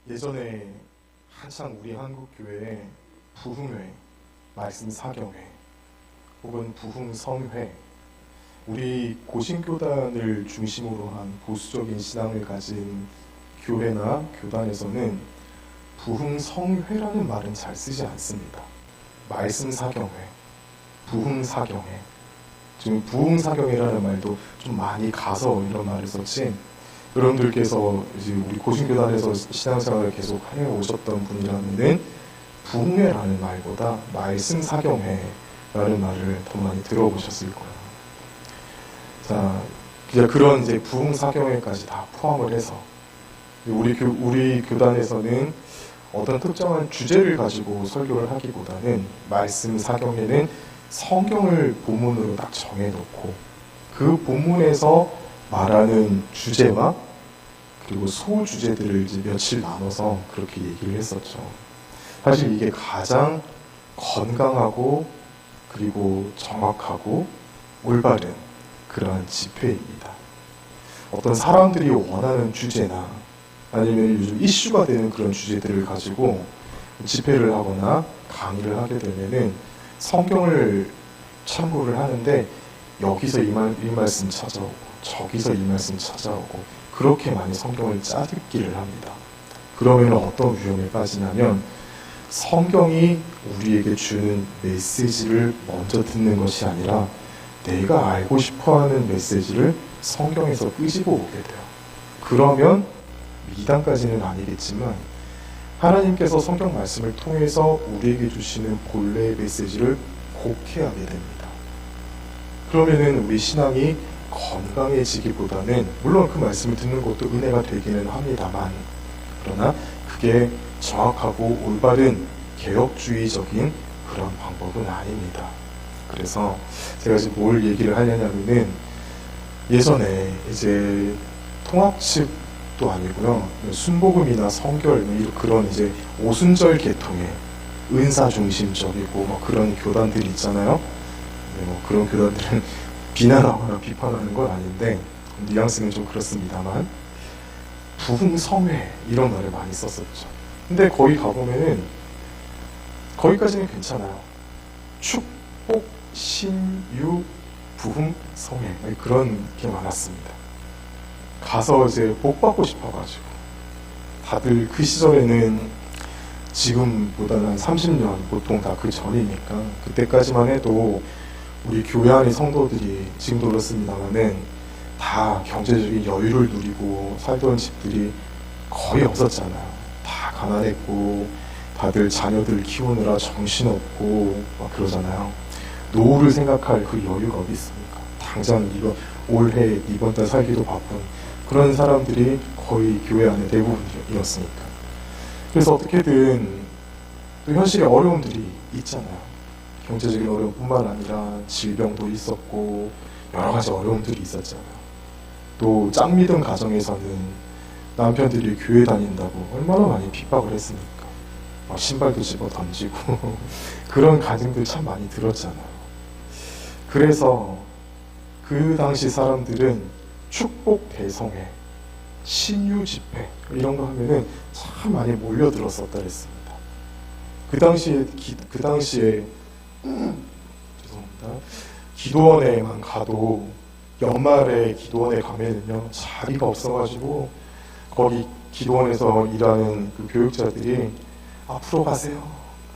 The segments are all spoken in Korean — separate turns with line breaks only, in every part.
예전에 한창 우리 한국교회에 부흥회, 말씀 사경회, 혹은 부흥성회, 우리 고신교단을 중심으로 한 보수적인 신앙을 가진 교회나 교단에서는 부흥성회라는 말은 잘 쓰지 않습니다. 말씀 사경회, 부흥사경회. 지금 부흥사경회라는 말도 좀 많이 가서 이런 말을 썼지, 여러분들께서 이제 우리 고신교단에서 신앙생활을 계속 해오셨던 분이라면은 부흥회라는 말보다 말씀사경회라는 말을 더 많이 들어보셨을 거예요. 자, 그런 이제 부흥사경회까지 다 포함을 해서 우리 교단에서는 어떤 특정한 주제를 가지고 설교를 하기보다는 말씀사경회는 성경을 본문으로 딱 정해놓고 그 본문에서 말하는 주제와 그리고 소주제들을 이제 며칠 나눠서 그렇게 얘기를 했었죠. 사실 이게 가장 건강하고 그리고 정확하고 올바른 그러한 집회입니다. 어떤 사람들이 원하는 주제나 아니면 요즘 이슈가 되는 그런 주제들을 가지고 집회를 하거나 강의를 하게 되면은 성경을 참고를 하는데 여기서 이 말씀 찾아오고 저기서 이 말씀 찾아오고 그렇게 많이 성경을 짜듣기를 합니다. 그러면 어떤 위험에 빠지냐면 성경이 우리에게 주는 메시지를 먼저 듣는 것이 아니라 내가 알고 싶어하는 메시지를 성경에서 끄집어 오게 돼요. 그러면 미담까지는 아니겠지만 하나님께서 성경 말씀을 통해서 우리에게 주시는 본래의 메시지를 곡해하게 됩니다. 그러면은 우리 신앙이 건강해지기보다는 물론 그 말씀을 듣는 것도 은혜가 되기는 합니다만 그러나 그게 정확하고 올바른 개혁주의적인 그런 방법은 아닙니다. 그래서 제가 지금 뭘 얘기를 하려냐면은 예전에 이제 통합측도 아니고요 순복음이나 성결 그런 이제 오순절 계통의 은사 중심적이고 뭐 그런 교단들이 있잖아요. 뭐 그런 교단들은 비난하거나 비판하는 건 아닌데 뉘앙스는 좀 그렇습니다만 부흥성회 이런 말을 많이 썼었죠. 근데 거기 가보면은 거기까지는 괜찮아요. 축복, 신유, 부흥성회 그런 게 많았습니다. 가서 이제 복 받고 싶어가지고 다들 그 시절에는 지금보다는 한 30년 보통 다 그 전이니까 그때까지만 해도 우리 교회 안의 성도들이 지금도 그렇습니다만은 다 경제적인 여유를 누리고 살던 집들이 거의 없었잖아요. 다 가난했고 다들 자녀들 키우느라 정신없고 막 그러잖아요. 노후를 생각할 그 여유가 어디 있습니까? 당장 올해 이번 달 살기도 바쁜 그런 사람들이 거의 교회 안에 대부분이었으니까. 그래서 어떻게든 또 현실에 어려움들이 있잖아요. 경제적인 어려움뿐만 아니라 질병도 있었고 여러 가지 어려움들이 있었잖아요. 또 짝 믿은 가정에서는 남편들이 교회 다닌다고 얼마나 많이 핍박을 했습니까? 막 신발도 집어 던지고 그런 가정들 참 많이 들었잖아요. 그래서 그 당시 사람들은 축복 대성회, 신유 집회 이런 거 하면은 참 많이 몰려들었었다 그랬습니다. 그 당시에 죄송합니다. 기도원에만 가도 연말에 기도원에 가면은요 자리가 없어가지고 거기 기도원에서 일하는 그 교육자들이 앞으로 가세요.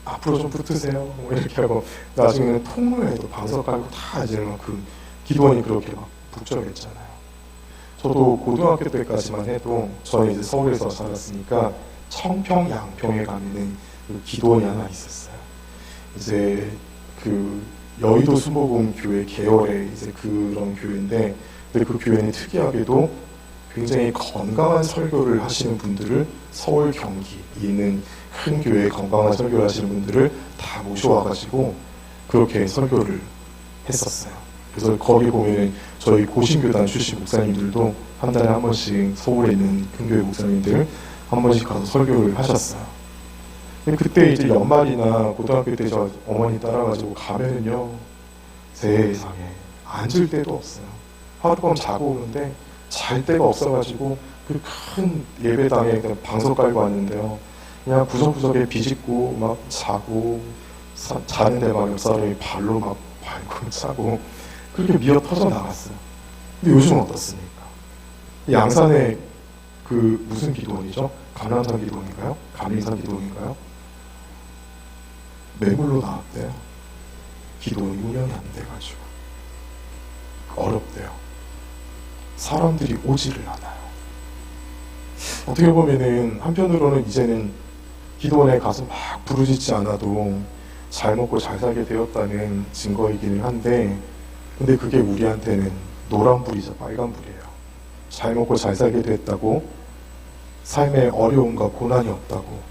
앞으로 좀 붙으세요. 뭐 이렇게 하고 나중에는 통로에도 방석 깔고 다 이제 그 기도원이 그렇게 막 북적였잖아요. 저도 고등학교 때까지만 해도 저는 이제 서울에서 살았으니까 청평 양평에 가면은 그 기도원이 하나 있었어요. 이제 그 여의도 순복음 교회 계열의 이제 그런 교회인데, 근데 그 교회는 특이하게도 굉장히 건강한 설교를 하시는 분들을 서울 경기 있는 큰 교회에 건강한 설교를 하시는 분들을 다 모셔와가지고 그렇게 설교를 했었어요. 그래서 거기 보면은 저희 고신교단 출신 목사님들도 한 달에 한 번씩 서울에 있는 큰 교회 목사님들 한 번씩 가서 설교를 하셨어요. 그때 이제 연말이나 고등학교 때 저 어머니 따라가지고 가면은요 세상에 앉을 데도 없어요. 하룻밤 자고 오는데 잘 데가 없어가지고 그 큰 예배당에 그냥 방석 깔고 왔는데요. 그냥 구석구석에 비집고 막 자고 자는데 막 옆 사람이 발로 막 밟고 차고 그렇게 미어 터져 나갔어요. 근데 요즘은 어떻습니까? 양산의 그 무슨 기도원이죠? 감람산 기도원인가요? 감림산 기도원인가요? 매물로 나왔대요. 기도원이 운영이 안 돼가지고 어렵대요. 사람들이 오지를 않아요. 어떻게 보면은 한편으로는 이제는 기도원에 가서 막 부르짖지 않아도 잘 먹고 잘 살게 되었다는 증거이기는 한데, 근데 그게 우리한테는 노란불이죠. 빨간불이에요. 잘 먹고 잘 살게 됐다고 삶에 어려움과 고난이 없다고,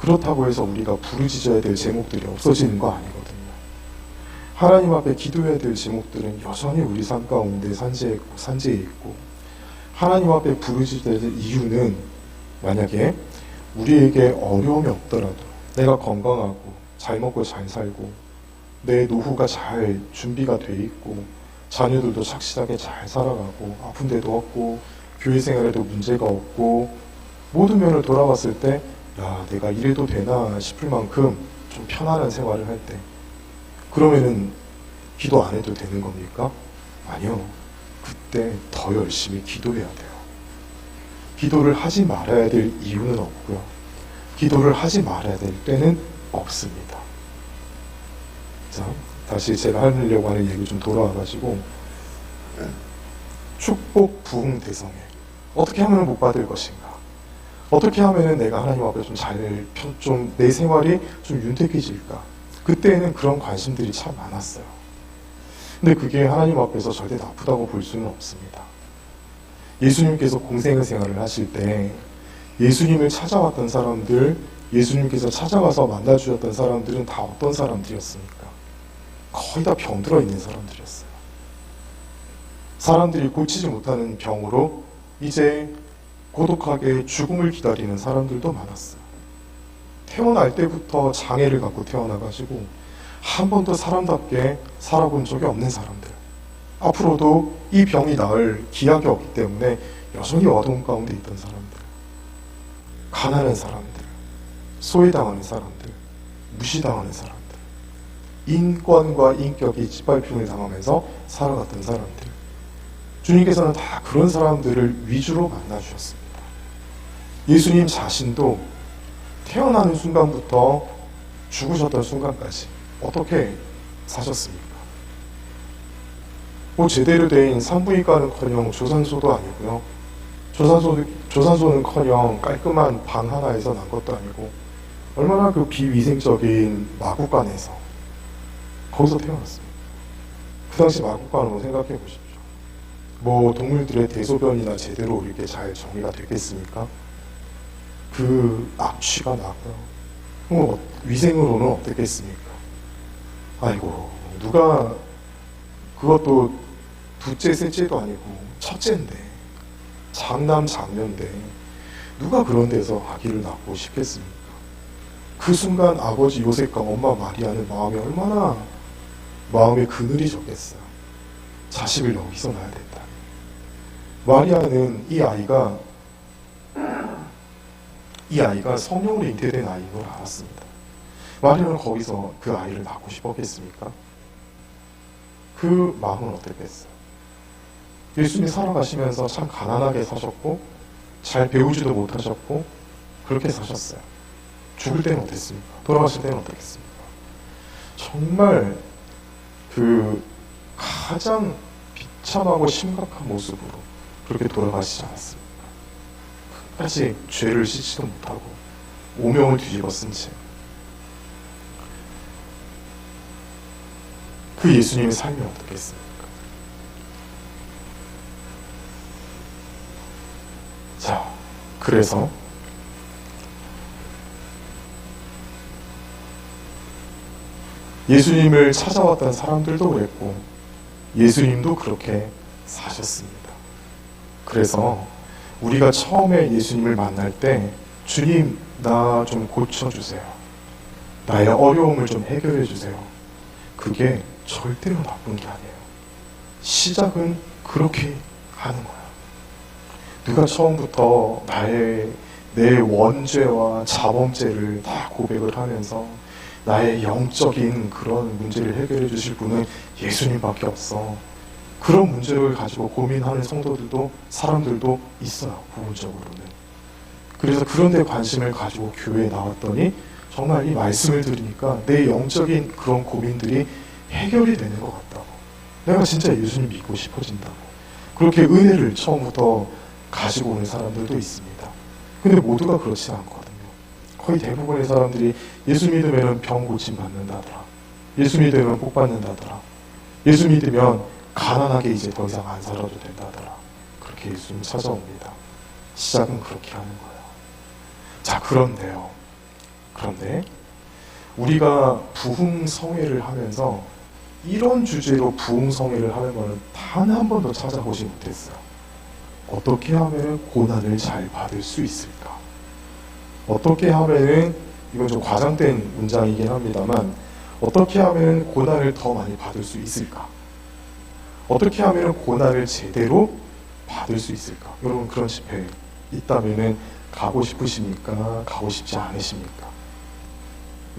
그렇다고 해서 우리가 부르짖어야 될 제목들이 없어지는 거 아니거든요. 하나님 앞에 기도해야 될 제목들은 여전히 우리 삶 가운데 산재해 있고, 하나님 앞에 부르짖어야 될 이유는 만약에 우리에게 어려움이 없더라도 내가 건강하고 잘 먹고 잘 살고 내 노후가 잘 준비가 돼 있고 자녀들도 착실하게 잘 살아가고 아픈 데도 없고 교회 생활에도 문제가 없고 모든 면을 돌아봤을 때 야, 내가 이래도 되나 싶을 만큼 좀 편안한 생활을 할 때, 그러면은 기도 안 해도 되는 겁니까? 아니요. 그때 더 열심히 기도해야 돼요. 기도를 하지 말아야 될 이유는 없고요. 기도를 하지 말아야 될 때는 없습니다. 자, 다시 제가 하려고 하는 얘기 좀 돌아와가지고, 축복 부흥 대성에 어떻게 하면 못 받을 것인가? 어떻게 하면 내가 하나님 앞에 좀 내 생활이 좀 윤택해질까? 그때는 그런 관심들이 참 많았어요. 근데 그게 하나님 앞에서 절대 나쁘다고 볼 수는 없습니다. 예수님께서 공생의 생활을 하실 때 예수님을 찾아왔던 사람들, 예수님께서 찾아가서 만나주셨던 사람들은 다 어떤 사람들이었습니까? 거의 다 병들어 있는 사람들이었어요. 사람들이 고치지 못하는 병으로 이제 고독하게 죽음을 기다리는 사람들도 많았어요. 태어날 때부터 장애를 갖고 태어나가지고 한 번도 사람답게 살아본 적이 없는 사람들, 앞으로도 이 병이 나을 기약이 없기 때문에 여전히 어두운 가운데 있던 사람들, 가난한 사람들, 소외당하는 사람들, 무시당하는 사람들, 인권과 인격이 짓밟힘을 당하면서 살아갔던 사람들, 주님께서는 다 그런 사람들을 위주로 만나주셨습니다. 예수님 자신도 태어나는 순간부터 죽으셨던 순간까지 어떻게 사셨습니까? 뭐 제대로 된 산부인과는커녕 조산소도 아니고요. 조산소는커녕 깔끔한 방 하나에서 난 것도 아니고 얼마나 그 비위생적인 마구간에서 거기서 태어났습니다. 그 당시 마구간으로 생각해 보십시오. 뭐 동물들의 대소변이나 제대로 이렇게 잘 정리가 되겠습니까? 그 악취가 나고요. 뭐 위생으로는 어떻겠습니까? 아이고, 누가, 그것도 둘째 셋째도 아니고 첫째인데, 장남 장녀인데 누가 그런 데서 아기를 낳고 싶겠습니까? 그 순간 아버지 요셉과 엄마 마리아는 마음이 얼마나 마음에 그늘이 졌겠어요. 자식을 여기서 낳아야 된다. 마리아는 이 아이가 성령으로 잉태된 아이인 걸 알았습니다. 마리아는 거기서 그 아이를 낳고 싶었겠습니까? 그 마음은 어땠겠어요? 예수님이 살아가시면서 참 가난하게 사셨고 잘 배우지도 못하셨고 그렇게 사셨어요. 죽을 때는 어땠습니까? 돌아가실 때는 어떻겠습니까? 정말 그 가장 비참하고 심각한 모습으로 그렇게 돌아가시지 않았습니까? 끝까지 죄를 씻지도 못하고 오명을 뒤집어 쓴 채 그 예수님의 삶이 어떻겠습니까? 자, 그래서 예수님을 찾아왔던 사람들도 그랬고 예수님도 그렇게 사셨습니다. 그래서 우리가 처음에 예수님을 만날 때 주님, 나 좀 고쳐주세요. 나의 어려움을 좀 해결해 주세요. 그게 절대로 나쁜 게 아니에요. 시작은 그렇게 하는 거예요. 누가 처음부터 내 원죄와 자범죄를 다 고백을 하면서 나의 영적인 그런 문제를 해결해 주실 분은 예수님밖에 없어. 그런 문제를 가지고 고민하는 성도들도, 사람들도 있어요, 부분적으로는. 그래서 그런 데 관심을 가지고 교회에 나왔더니 정말 이 말씀을 들으니까 내 영적인 그런 고민들이 해결이 되는 것 같다고. 내가 진짜 예수님 믿고 싶어진다고. 그렇게 은혜를 처음부터 가지고 오는 사람들도 있습니다. 근데 모두가 그렇지 않거든요. 거의 대부분의 사람들이 예수 믿으면 병 고침 받는다더라. 예수 믿으면 복 받는다더라. 예수 믿으면 가난하게 이제 더 이상 안 살아도 된다더라. 그렇게 예수님 찾아옵니다. 시작은 그렇게 하는 거예요. 자, 그런데 우리가 부흥성회를 하면서 이런 주제로 부흥성회를 하는 거는 단 한 번도 찾아보지 못했어요. 어떻게 하면 고난을 잘 받을 수 있을까? 어떻게 하면은, 이건 좀 과장된 문장이긴 합니다만, 어떻게 하면 고난을 더 많이 받을 수 있을까? 어떻게 하면 고난을 제대로 받을 수 있을까? 여러분, 그런 집회 있다면은 가고 싶으십니까? 가고 싶지 않으십니까?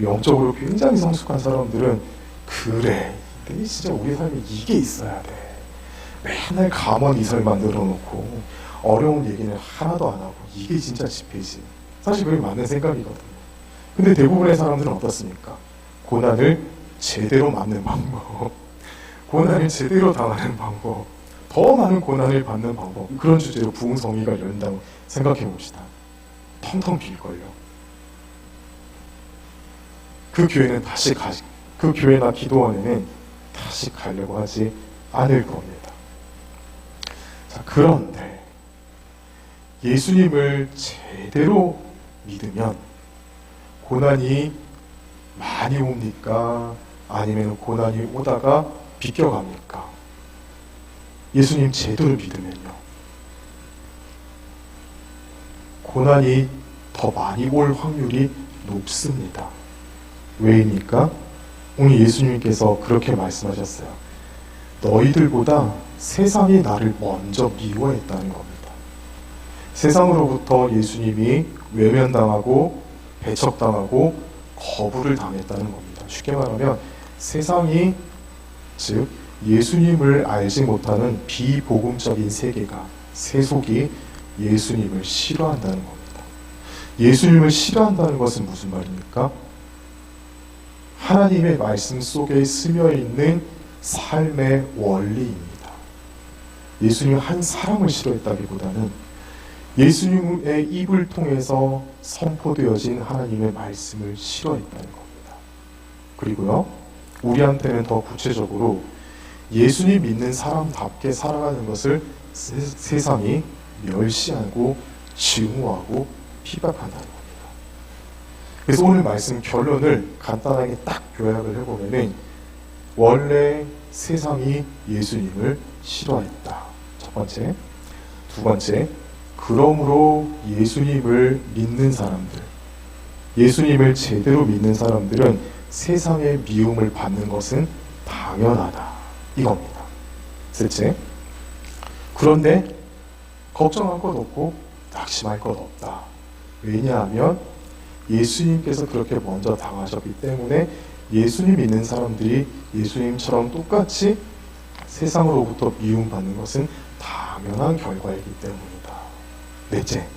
영적으로 굉장히 성숙한 사람들은 그래, 진짜 우리 삶에 이게 있어야 돼. 맨날 감언 이설만 늘어놓고 어려운 얘기는 하나도 안 하고 이게 진짜 집회지. 사실 그게 맞는 생각이거든요. 근데 대부분의 사람들은 어떻습니까? 고난을 제대로 맞는 방법, 고난을 제대로 당하는 방법, 더 많은 고난을 받는 방법, 그런 주제로 부흥성회가 열린다고 생각해 봅시다. 텅텅 빌걸요. 그 교회나 기도원에는 다시 가려고 하지 않을 겁니다. 자, 그런데 예수님을 제대로 믿으면 고난이 많이 옵니까? 아니면 고난이 오다가 비껴갑니까? 예수님 제대로 믿으면요, 고난이 더 많이 올 확률이 높습니다. 왜입니까? 오늘 예수님께서 그렇게 말씀하셨어요. 너희들보다 세상이 나를 먼저 미워했다는 겁니다. 세상으로부터 예수님이 외면당하고 배척당하고 거부를 당했다는 겁니다. 쉽게 말하면 세상이, 즉 예수님을 알지 못하는 비복음적인 세계가, 세속이 예수님을 싫어한다는 겁니다. 예수님을 싫어한다는 것은 무슨 말입니까? 하나님의 말씀 속에 스며있는 삶의 원리입니다. 예수님은 한 사람을 싫어했다기보다는 예수님의 입을 통해서 선포되어진 하나님의 말씀을 싫어했다는 겁니다. 그리고요, 우리한테는 더 구체적으로 예수님 믿는 사람답게 살아가는 것을 세상이 멸시하고 증오하고 비박한다는 겁니다. 그래서 오늘 말씀 결론을 간단하게 딱 요약을 해보면은, 원래 세상이 예수님을 싫어했다. 첫 번째. 두 번째, 그러므로 예수님을 믿는 사람들, 예수님을 제대로 믿는 사람들은 세상의 미움을 받는 것은 당연하다. 이겁니다. 셋째, 그런데 걱정할 것 없고 낙심할 것 없다. 왜냐하면 예수님께서 그렇게 먼저 당하셨기 때문에 예수님 믿는 사람들이 예수님처럼 똑같이 세상으로부터 미움받는 것은 당연한 결과이기 때문이다. 넷째,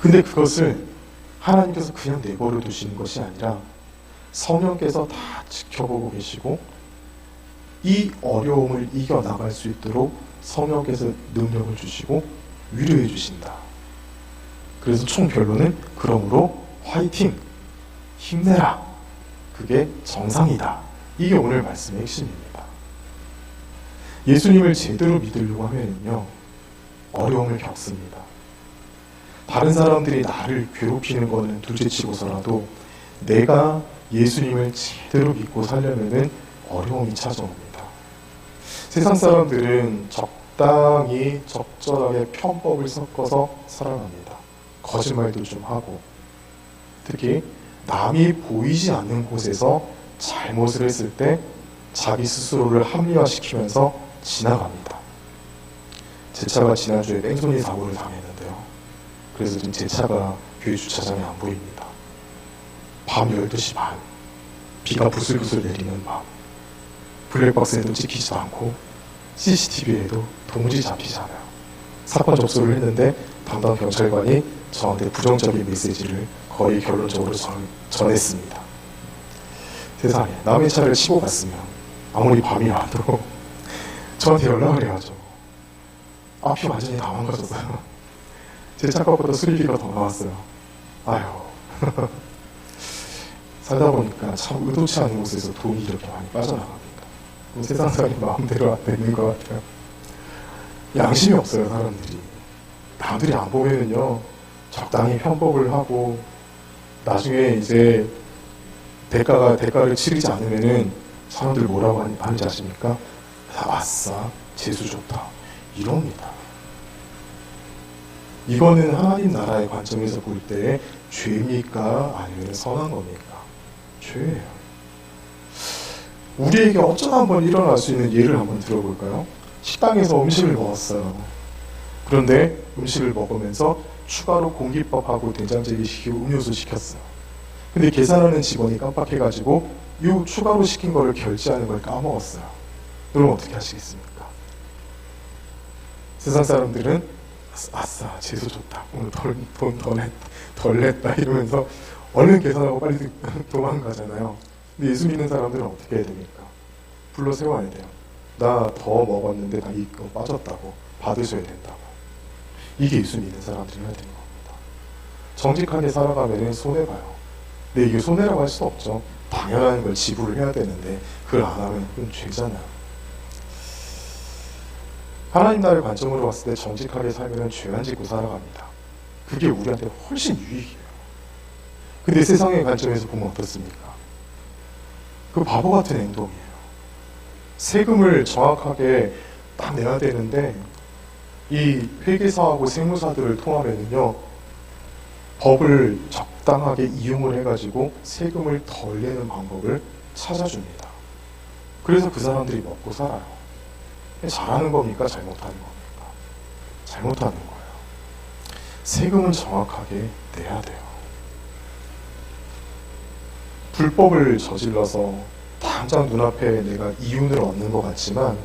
근데 그것을 하나님께서 그냥 내버려 두시는 것이 아니라 성령께서 다 지켜보고 계시고 이 어려움을 이겨나갈 수 있도록 성령께서 능력을 주시고 위로해 주신다. 그래서 총 결론은, 그러므로 화이팅! 힘내라! 그게 정상이다. 이게 오늘 말씀의 핵심입니다. 예수님을 제대로 믿으려고 하면요, 어려움을 겪습니다. 다른 사람들이 나를 괴롭히는 거는 둘째치고서라도 내가 예수님을 제대로 믿고 살려면은 어려움이 찾아옵니다. 세상 사람들은 적당히 적절하게 편법을 섞어서 살아갑니다. 거짓말도 좀 하고, 특히 남이 보이지 않는 곳에서 잘못을 했을 때 자기 스스로를 합리화시키면서 지나갑니다. 제 차가 지난주에 뺑소니 사고를 당했는데요. 그래서 지금 제 차가 교회 주차장에 안 보입니다. 밤 12시 반, 비가 부슬부슬 내리는 밤, 블랙박스에도 찍히지도 않고 CCTV에도 도무지 잡히지 않아요. 사건 접수를 했는데 담당 경찰관이 저한테 부정적인 메시지를 거의 결론적으로 전했습니다. 세상에, 남의 차를 치고 갔으면 아무리 밤이 와도 저한테 연락을 해야죠. 앞이 완전히 다 망가졌어요. 제 차값보다 수리비가 더 나왔어요. 아유. 살다 보니까 참 의도치 않은 곳에서 돈이 이렇게 많이 빠져나갑니다. 세상 사람이 마음대로 안 되는 것 같아요. 양심이 없어요, 사람들이. 남들이 안 보면은요, 적당히 편법을 하고, 나중에 이제 대가를 치르지 않으면은 사람들 뭐라고 하는지 아십니까? 아싸, 재수 좋다. 이럽니다. 이거는 하나님 나라의 관점에서 볼 때 죄입니까? 아니면 선한 겁니까? 죄예요. 우리에게 어쩌다 한번 일어날 수 있는 예를 한번 들어볼까요? 식당에서 음식을 먹었어요. 그런데 음식을 먹으면서 추가로 공깃밥하고 된장찌개 시키고 음료수 시켰어요. 근데 계산하는 직원이 깜빡해가지고 이 추가로 시킨 거를 결제하는 걸 까먹었어요. 그럼 어떻게 하시겠습니까? 세상 사람들은 아싸, 재수 좋다. 오늘 돈 덜 냈다 이러면서 얼른 계산하고 빨리 도망가잖아요. 근데 예수 믿는 사람들은 어떻게 해야 됩니까? 불러 세워야 돼요. 나 더 먹었는데 나 이거 빠졌다고 받으셔야 된다고. 이게 예수 믿는 사람들이 해야 되는 겁니다. 정직하게 살아가면 손해봐요. 근데 이게 손해라고 할 수 없죠. 당연한 걸 지불을 해야 되는데 그걸 안 하면 그건 죄잖아요. 하나님 나라의 관점으로 봤을 때 정직하게 살면 죄 안 짓고 살아갑니다. 그게 우리한테 훨씬 유익이에요. 근데 세상의 관점에서 보면 어떻습니까? 그 바보 같은 행동이에요. 세금을 정확하게 딱 내야 되는데 이 회계사하고 세무사들을 통하면요, 법을 적당하게 이용을 해가지고 세금을 덜 내는 방법을 찾아줍니다. 그래서 그 사람들이 먹고 살아요. 잘하는 겁니까? 잘못하는 겁니까? 잘못하는 거예요. 세금은 정확하게 내야 돼요. 불법을 저질러서 당장 눈앞에 내가 이윤을 얻는 것 같지만,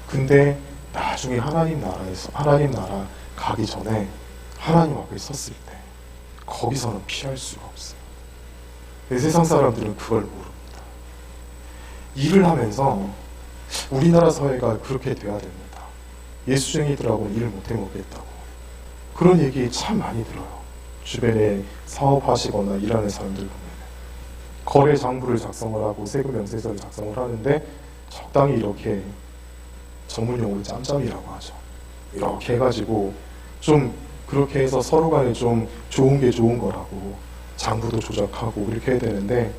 근데 나중에 하나님 나라 가기 전에 하나님 앞에 섰을 때 거기서는 피할 수가 없어요. 세상 사람들은 그걸 모릅니다. 일을 하면서 우리나라 사회가 그렇게 돼야 됩니다. 예수쟁이들하고는 일 못해 먹겠다고. 그런 얘기 참 많이 들어요. 주변에 사업하시거나 일하는 사람들 보면 거래 장부를 작성을 하고 세금 명세서를 작성을 하는데 적당히 이렇게 전문용어로 짬짬이라고 하죠. 이렇게 해가지고 좀 그렇게 해서 서로 간에 좀 좋은 게 좋은 거라고 장부도 조작하고 이렇게 해야 되는데,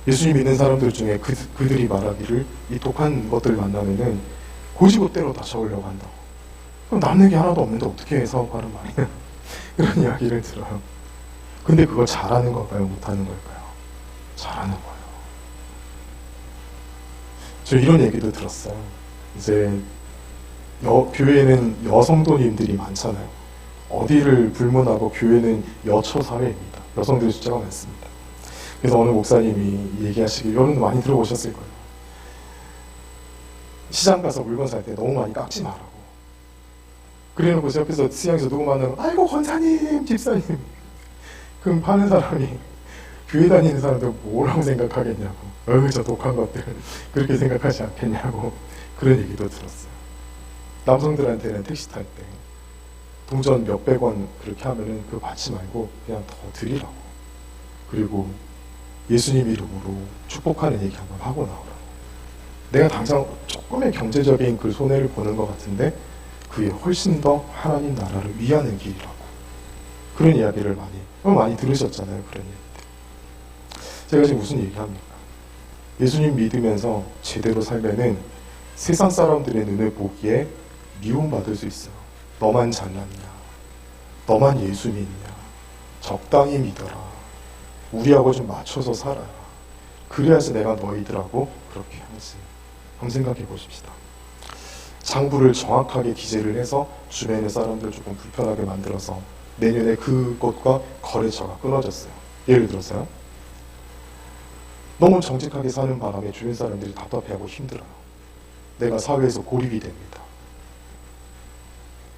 예수님 믿는 사람들 중에 그들이 말하기를 이 독한 것들 만나면은 고지고대로 다 적으려고 한다고. 그럼 남는 게 하나도 없는데 어떻게 사업하는 말이냐 이런 이야기를 들어요. 근데 그걸 잘하는 걸까요? 못하는 걸까요? 잘하는 거예요. 저 이런 얘기도 들었어요. 이제 교회에는 여성도님들이 많잖아요. 어디를 불문하고 교회는 여초 사회입니다. 여성들의 숫자가 많습니다. 그래서 어느 목사님이 얘기하시길, 여러분도 많이 들어보셨을 거예요. 시장 가서 물건 살 때 너무 많이 깎지 말라고. 그래놓고 제 옆에서 시장에서 누구 만나면 아이고 권사님, 집사님. 그럼 파는 사람이 교회 다니는 사람들 뭐라고 생각하겠냐고. 저 독한 것들 그렇게 생각하지 않겠냐고. 그런 얘기도 들었어요. 남성들한테는 택시 탈 때 동전 몇백 원 그렇게 하면은 그거 받지 말고 그냥 더 드리라고. 그리고 예수님 이름으로 축복하는 얘기 한번 하고 나오라고. 내가 당장 조금의 경제적인 그 손해를 보는 것 같은데 그게 훨씬 더 하나님 나라를 위하는 길이라고. 그런 이야기를 많이 들으셨잖아요. 그런 얘기들. 제가 지금 무슨 얘기합니까? 예수님 믿으면서 제대로 살면은 세상 사람들의 눈에 보기에 미움받을 수 있어요. 너만 잘났냐? 너만 예수 믿냐? 적당히 믿어라. 우리하고 좀 맞춰서 살아라. 그래야지 내가 너희들하고 그렇게 하지. 한번 생각해 보십시다. 장부를 정확하게 기재를 해서 주변의 사람들 조금 불편하게 만들어서 내년에 그것과 거래처가 끊어졌어요. 예를 들어서요. 너무 정직하게 사는 바람에 주변 사람들이 답답해하고 힘들어요. 내가 사회에서 고립이 됩니다.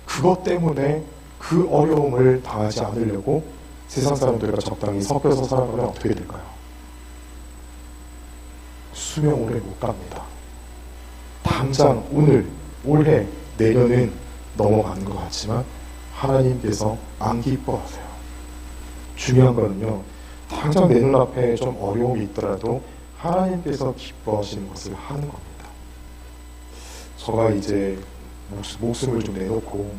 그것 때문에 그 어려움을 당하지 않으려고 세상 사람들과 적당히 섞여서 살아가면 어떻게 될까요? 수명 오래 못 갑니다. 당장 오늘, 올해, 내년은 넘어가는 것 같지만 하나님께서 안 기뻐하세요. 중요한 거는요, 당장 내 눈앞에 좀 어려움이 있더라도 하나님께서 기뻐하시는 것을 하는 겁니다. 제가 이제 목숨을 좀 내놓고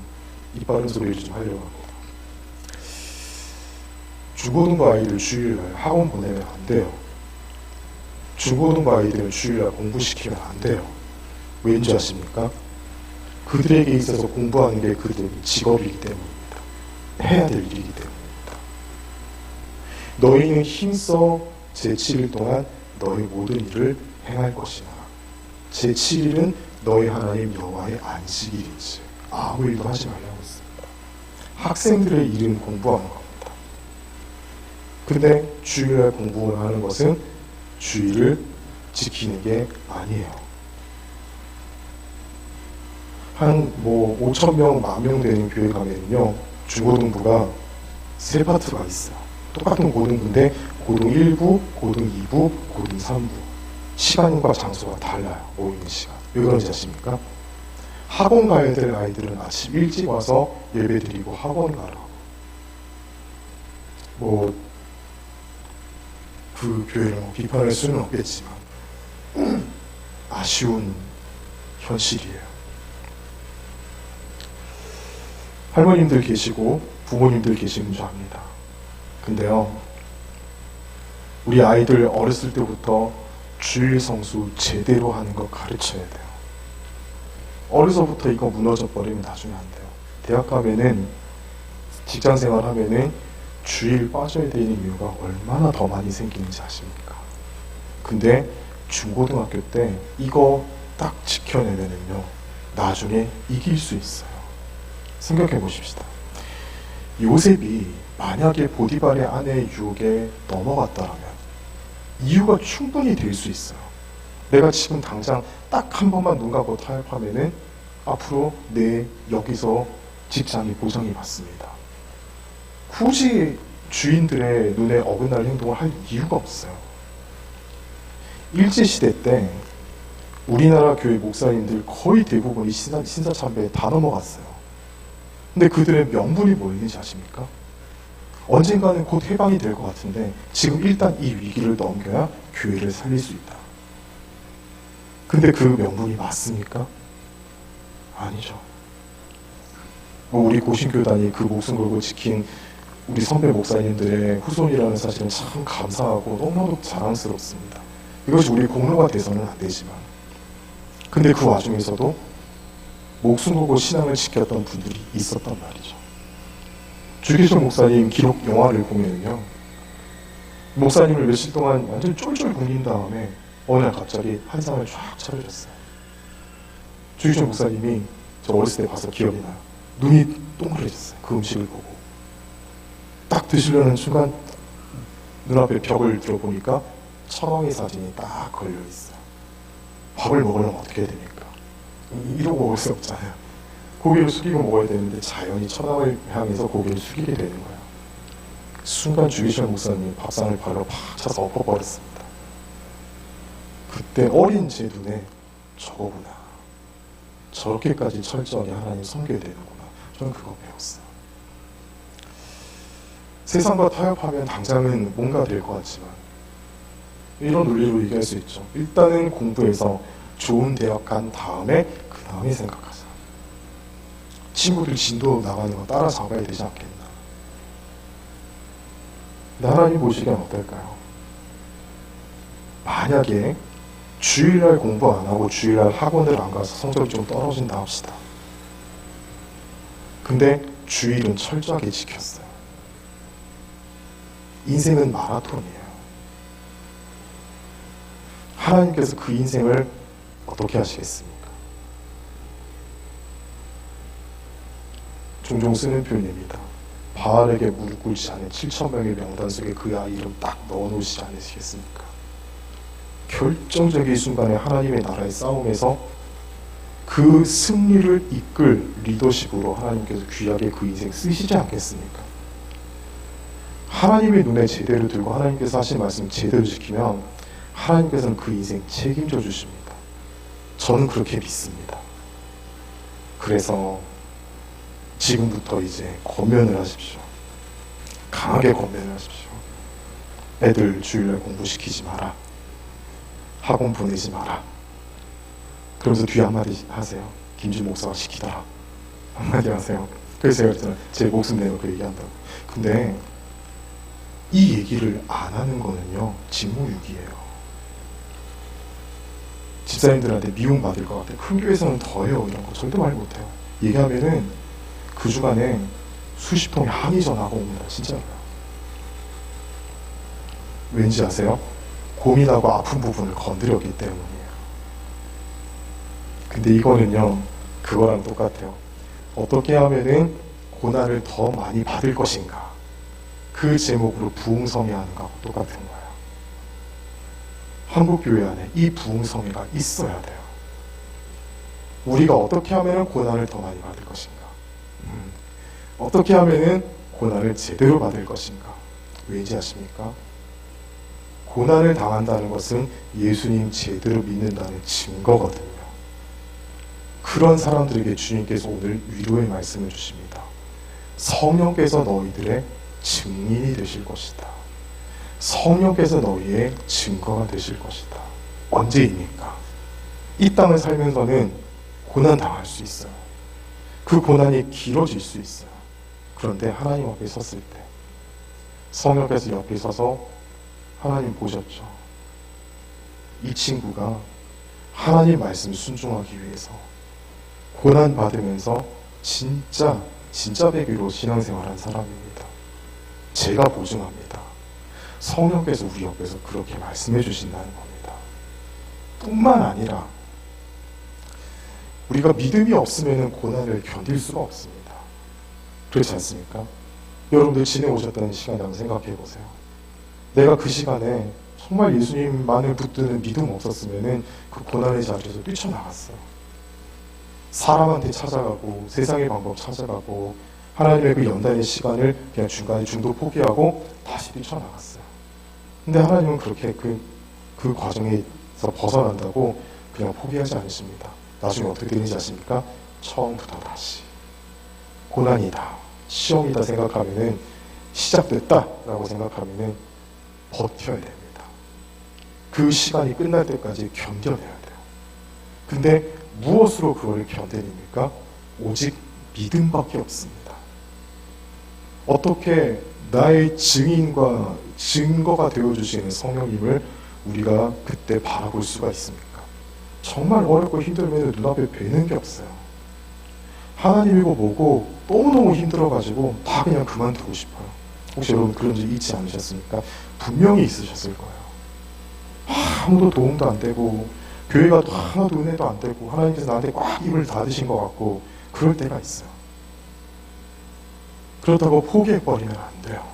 이빠른 소리를 좀 하려고 합니다. 중고등부 아이들 주일날 학원 보내면 안 돼요. 중고등부 아이들은 주일날 공부시키면 안 돼요. 왠지 아십니까? 그들에게 있어서 공부하는 게 그들의 직업이기 때문입니다. 해야 될 일이기 때문입니다. 너희는 힘써 제7일 동안 너희 모든 일을 행할 것이나 제7일은 너희 하나님 여호와의 안식일이지 아무 일도 하지 말라고 했습니다. 학생들의 일은 공부하는 겁니다. 근데 주일날 공부하는 것은 주일을 지키는 게 아니에요. 한 5,000명, 10,000명 되는 교회 가면요, 중고등부가 3파트가 있어요. 똑같은 고등부인데 고등 1부, 고등 2부, 고등 3부. 시간과 장소가 달라요. 모이는 시간. 왜 그런지 아십니까? 학원 가야 될 아이들은 아침 일찍 와서 예배 드리고 학원 가라고. 그 교회를 비판할 수는 없겠지만 아쉬운 현실이에요. 할머님들 계시고 부모님들 계시는 줄 압니다. 근데요, 우리 아이들 어렸을 때부터 주일 성수 제대로 하는 거 가르쳐야 돼요. 어려서부터 이거 무너져 버리면 나중에 안 돼요. 대학 가면은, 직장 생활 하면은 주일 빠져야 되는 이유가 얼마나 더 많이 생기는지 아십니까? 근데 중고등학교 때 이거 딱 지켜내면은요, 나중에 이길 수 있어요. 생각해 보십시다. 요셉이 만약에 보디발의 아내의 유혹에 넘어갔다면 이유가 충분히 될 수 있어요. 내가 지금 당장 딱 한 번만 눈 감고 타협하면은 앞으로 내 여기서 직장이 보장이 받습니다. 굳이 주인들의 눈에 어긋날 행동을 할 이유가 없어요. 일제시대 때 우리나라 교회 목사님들 거의 대부분이 신사참배에 다 넘어갔어요. 근데 그들의 명분이 뭐였는지 아십니까? 언젠가는 곧 해방이 될 것 같은데 지금 일단 이 위기를 넘겨야 교회를 살릴 수 있다. 근데 그 명분이 맞습니까? 아니죠. 우리 고신교단이 그 목숨 걸고 지킨 우리 선배 목사님들의 후손이라는 사실은 참 감사하고 너무나도 자랑스럽습니다. 이것이 우리 공로가 돼서는 안 되지만, 근데 그 와중에서도 목숨 걸고 신앙을 지켰던 분들이 있었단 말이죠. 주기철 목사님 기록 영화를 보면요, 목사님을 며칠 동안 완전 쫄쫄 굶긴 다음에 어느 날 갑자기 한상을 쫙 차려줬어요. 주기철 목사님이 저 어렸을 때 봐서 기억이 나요. 눈이 동그래졌어요. 그 음식을 보고. 딱 드시려는 순간 눈앞에 벽을 들어보니까 천왕의 사진이 딱 걸려있어요. 밥을 먹으려면 어떻게 해야 됩니까? 이러고 먹을 수 없잖아요. 고개를 숙이고 먹어야 되는데 자연히 천왕을 향해서 고개를 숙이게 되는 거예요. 순간 주기철 목사님 밥상을 발로 팍 차서 엎어버렸습니다. 그때 어린 제 눈에 저거구나. 저렇게까지 철저하게 하나님 섬겨야 되는구나. 저는 그거 배웠어요. 세상과 타협하면 당장은 뭔가 될 것 같지만 이런 논리로 얘기할 수 있죠. 일단은 공부해서 좋은 대학 간 다음에 그 다음에 생각하자. 친구들 진도 나가는 거 따라잡아야 되지 않겠나. 하나님 보시기엔 어떨까요? 만약에 주일날 공부 안 하고 주일날 학원을 안 가서 성적이 좀 떨어진다 합시다. 근데 주일은 철저하게 지켰어요. 인생은 마라톤이에요. 하나님께서 그 인생을 어떻게 하시겠습니까? 종종 쓰는 표현입니다. 바알에게 무릎 꿇지 않은 7,000명의 명단 속에 그 아이 이름 딱 넣어놓으시지 않으시겠습니까? 결정적인 순간에 하나님의 나라의 싸움에서 그 승리를 이끌 리더십으로 하나님께서 귀하게 그 인생 쓰시지 않겠습니까? 하나님의 눈에 제대로 들고 하나님께서 하신 말씀 제대로 지키면 하나님께서는 그 인생 책임져 주십니다. 저는 그렇게 믿습니다. 그래서 지금부터 이제 권면을 하십시오. 강하게 권면을 하십시오. 애들 주일날 공부시키지 마라. 학원 보내지 마라. 그러면서 뒤에 한마디 하세요. 김준 목사가 시키더라. 한마디 하세요. 그래서 제가 그랬잖아요. 제 목숨 내놓고 얘기한다고. 근데 이 얘기를 안 하는 거는요, 직무유기예요. 집사님들한테 미움받을 것 같아요. 큰 교회에서는 더해요. 이런 거 절대 말 못해요. 얘기하면은 그 주간에 수십 통의 항의 전화가 옵니다. 진짜로요. 왠지 아세요? 고민하고 아픈 부분을 건드렸기 때문이에요. 근데 이거는요, 그거랑 똑같아요. 어떻게 하면은 고난을 더 많이 받을 것인가, 그 제목으로 부흥성회 하는 거하고 똑같은 거예요. 한국교회 안에 이 부흥성회가 있어야 돼요. 우리가 어떻게 하면 고난을 더 많이 받을 것인가, 어떻게 하면 고난을 제대로 받을 것인가. 왜인지 아십니까? 고난을 당한다는 것은 예수님 제대로 믿는다는 증거거든요. 그런 사람들에게 주님께서 오늘 위로의 말씀을 주십니다. 성령께서 너희들의 증인이 되실 것이다. 성령께서 너희의 증거가 되실 것이다. 언제입니까? 이 땅을 살면서는 고난 당할 수 있어요. 그 고난이 길어질 수 있어요. 그런데 하나님 앞에 섰을 때 성령께서 옆에 서서 하나님 보셨죠? 이 친구가 하나님 말씀 순종하기 위해서 고난 받으면서 진짜 배기로 신앙생활한 사람입니다. 제가 보증합니다. 성령께서 우리 옆에서 그렇게 말씀해 주신다는 겁니다. 뿐만 아니라 우리가 믿음이 없으면 고난을 견딜 수가 없습니다. 그렇지 않습니까? 여러분들 지내오셨다는 시간 한번 생각해 보세요. 내가 그 시간에 정말 예수님만을 붙드는 믿음 없었으면 그 고난의 자리에서 뛰쳐나갔어요. 사람한테 찾아가고 세상의 방법 찾아가고 하나님의 그 연단의 시간을 그냥 중간에 중도 포기하고 다시 뛰쳐나갔어요. 근데 하나님은 그렇게 그 과정에서 벗어난다고 그냥 포기하지 않으십니다. 나중에 어떻게 되는지 아십니까? 처음부터 다시 고난이다, 시험이다 생각하면은, 시작됐다라고 생각하면은 버텨야 됩니다. 그 시간이 끝날 때까지 견뎌내야 돼요. 근데 무엇으로 그걸 견뎌냅니까? 오직 믿음밖에 없습니다. 어떻게 나의 증인과 증거가 되어주시는 성령님을 우리가 그때 바라볼 수가 있습니까? 정말 어렵고 힘들면 눈앞에 뵈는 게 없어요. 하나님 이거 보고 너무너무 힘들어가지고 다 그냥 그만두고 싶어요. 혹시 여러분 그런 적 있지 않으셨습니까? 분명히 있으셨을 거예요. 아무도 도움도 안 되고 교회가 또 하나도 은혜도 안 되고 하나님께서 나한테 꽉 입을 닫으신 것 같고 그럴 때가 있어요. 그렇다고 포기해버리면 안 돼요.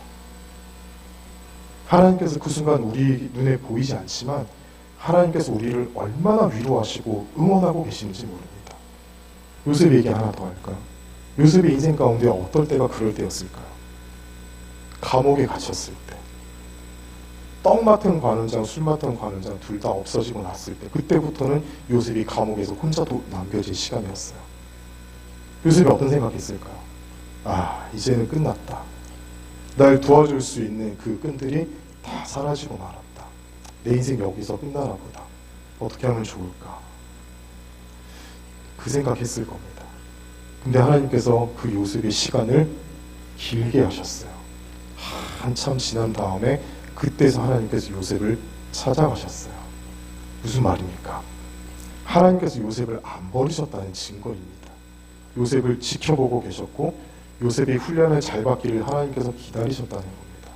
하나님께서 그 순간 우리 눈에 보이지 않지만 하나님께서 우리를 얼마나 위로하시고 응원하고 계시는지 모릅니다. 요셉 얘기 하나 더 할까요? 요셉의 인생 가운데 어떨 때가 그럴 때였을까요? 감옥에 갇혔을 때, 떡 맡은 관원장, 술 맡은 관원장 둘 다 없어지고 났을 때, 그때부터는 요셉이 감옥에서 혼자 남겨질 시간이었어요. 요셉이 어떤 생각했을까요? 아, 이제는 끝났다. 날 도와줄 수 있는 그 끈들이 다 사라지고 말았다. 내 인생 여기서 끝나나 보다. 어떻게 하면 좋을까? 그 생각했을 겁니다. 근데 하나님께서 그 요셉의 시간을 길게 하셨어요. 한참 지난 다음에 그때서 하나님께서 요셉을 찾아가셨어요. 무슨 말입니까? 하나님께서 요셉을 안 버리셨다는 증거입니다. 요셉을 지켜보고 계셨고 요셉이 훈련을 잘 받기를 하나님께서 기다리셨다는 겁니다.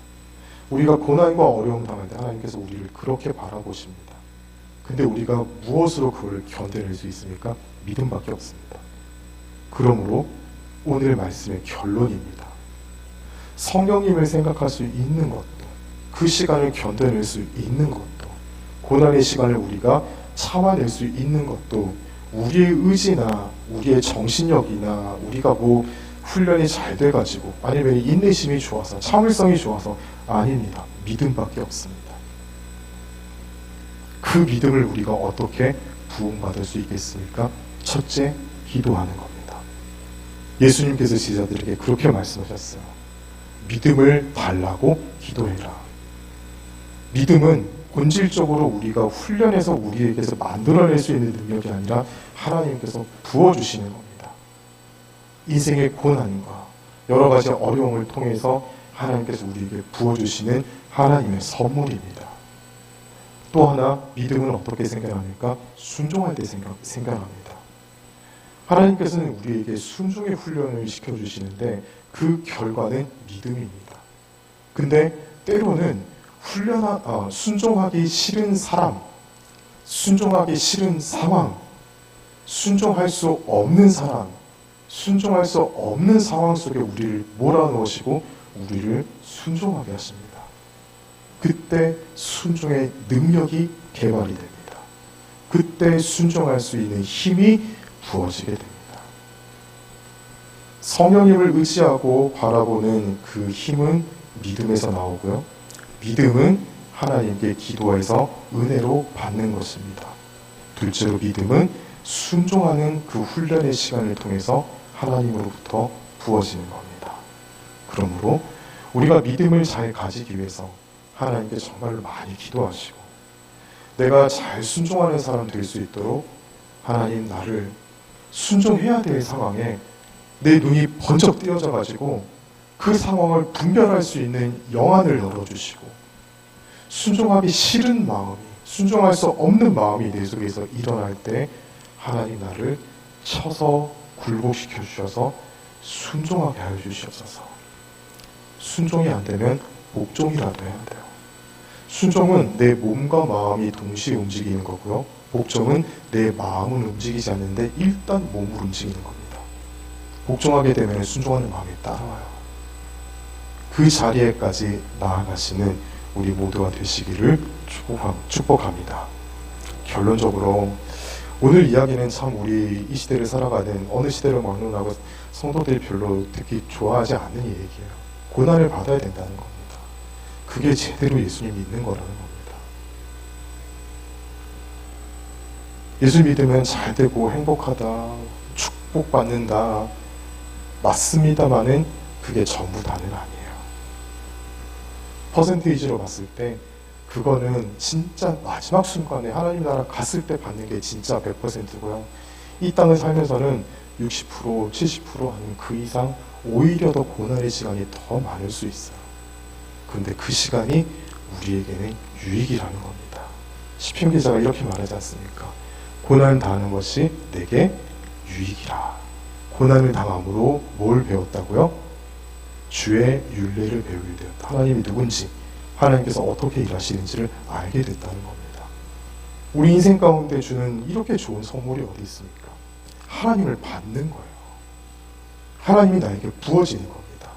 우리가 고난과 어려움 당할 때 하나님께서 우리를 그렇게 바라보십니다. 근데 우리가 무엇으로 그걸 견뎌낼 수 있습니까? 믿음밖에 없습니다. 그러므로 오늘 말씀의 결론입니다. 성령님을 생각할 수 있는 것도, 그 시간을 견뎌낼 수 있는 것도, 고난의 시간을 우리가 참아낼 수 있는 것도 우리의 의지나 우리의 정신력이나 우리가 훈련이 잘 돼가지고 아니면 인내심이 좋아서 참을성이 좋아서 아닙니다. 믿음밖에 없습니다. 그 믿음을 우리가 어떻게 부응받을 수 있겠습니까? 첫째, 기도하는 겁니다. 예수님께서 제자들에게 그렇게 말씀하셨어요. 믿음을 달라고 기도해라. 믿음은 본질적으로 우리가 훈련해서 우리에게서 만들어낼 수 있는 능력이 아니라 하나님께서 부어주시는 겁니다. 인생의 고난과 여러 가지 어려움을 통해서 하나님께서 우리에게 부어주시는 하나님의 선물입니다. 또 하나, 믿음은 어떻게 생겨납니까? 순종할 때 생겨납니다. 하나님께서는 우리에게 순종의 훈련을 시켜주시는데 그 결과는 믿음입니다. 근데 때로는 순종하기 싫은 사람, 순종하기 싫은 상황, 순종할 수 없는 사람, 순종할 수 없는 상황 속에 우리를 몰아넣으시고 우리를 순종하게 하십니다. 그때 순종의 능력이 개발이 됩니다. 그때 순종할 수 있는 힘이 부어지게 됩니다. 성령님을 의지하고 바라보는 그 힘은 믿음에서 나오고요. 믿음은 하나님께 기도해서 은혜로 받는 것입니다. 둘째로 믿음은 순종하는 그 훈련의 시간을 통해서 하나님으로부터 부어지는 겁니다. 그러므로 우리가 믿음을 잘 가지기 위해서 하나님께 정말로 많이 기도하시고 내가 잘 순종하는 사람 될 수 있도록 하나님 나를 순종해야 될 상황에 내 눈이 번쩍 띄어져 가지고 그 상황을 분별할 수 있는 영안을 열어주시고 순종하기 싫은 마음이, 순종할 수 없는 마음이 내 속에서 일어날 때 하나님 나를 쳐서 굴복시켜 주셔서 순종하게 하여 주시옵소서. 순종이 안 되면 복종이라도 해야 돼요. 순종은 내 몸과 마음이 동시에 움직이는 거고요. 복종은 내 마음은 움직이지 않는데 일단 몸을 움직이는 겁니다. 복종하게 되면 순종하는 마음이 따라와요. 그 자리에까지 나아가시는 우리 모두가 되시기를 축복합니다. 결론적으로 오늘 이야기는 참 우리 이 시대를 살아가는 어느 시대를 막론하고 성도들이 별로 특히 좋아하지 않는 얘기예요. 고난을 받아야 된다는 겁니다. 그게 제대로 예수님 믿는 거라는 겁니다. 예수 믿으면 잘 되고 행복하다, 축복받는다, 맞습니다만은 그게 전부 다는 아니에요. 퍼센테이지로 봤을 때 그거는 진짜 마지막 순간에 하나님 나라 갔을 때 받는 게 진짜 100%고요. 이 땅을 살면서는 60%, 70% 아니면 그 이상 오히려 더 고난의 시간이 더 많을 수 있어요. 그런데 그 시간이 우리에게는 유익이라는 겁니다. 시편 기자가 이렇게 말하지 않습니까? 고난을 당하는 것이 내게 유익이라. 고난을 당함으로 뭘 배웠다고요? 주의 율례를 배우게 되었다. 하나님이 누군지, 하나님께서 어떻게 일하시는지를 알게 됐다는 겁니다. 우리 인생 가운데 주는 이렇게 좋은 선물이 어디 있습니까? 하나님을 받는 거예요. 하나님이 나에게 부어지는 겁니다.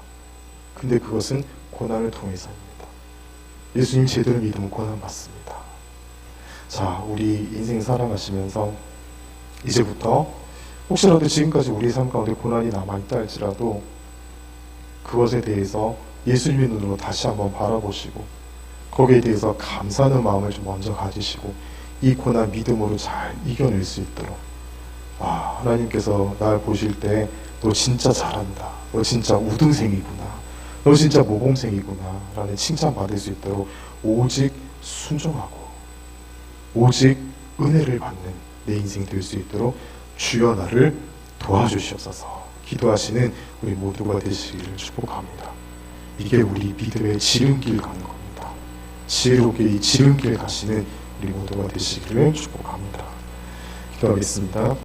근데 그것은 고난을 통해서입니다. 예수님 제대로 믿으면 고난 받습니다. 자, 우리 인생 살아가시면서 이제부터 혹시라도 지금까지 우리 삶 가운데 고난이 남아있다 할지라도 그것에 대해서 예수님의 눈으로 다시 한번 바라보시고 거기에 대해서 감사하는 마음을 좀 먼저 가지시고 이 고난 믿음으로 잘 이겨낼 수 있도록 하나님께서 날 보실 때 너 진짜 잘한다, 너 진짜 우등생이구나, 너 진짜 모범생이구나 라는 칭찬 받을 수 있도록 오직 순종하고 오직 은혜를 받는 내 인생 될 수 있도록 주여 나를 도와주시옵소서. 기도하시는 우리 모두가 되시기를 축복합니다. 이게 우리 믿음의 지름길 가는 겁니다. 지혜롭게 이 지름길 가시는 우리 모두가 되시기를 축복합니다. 기도하겠습니다.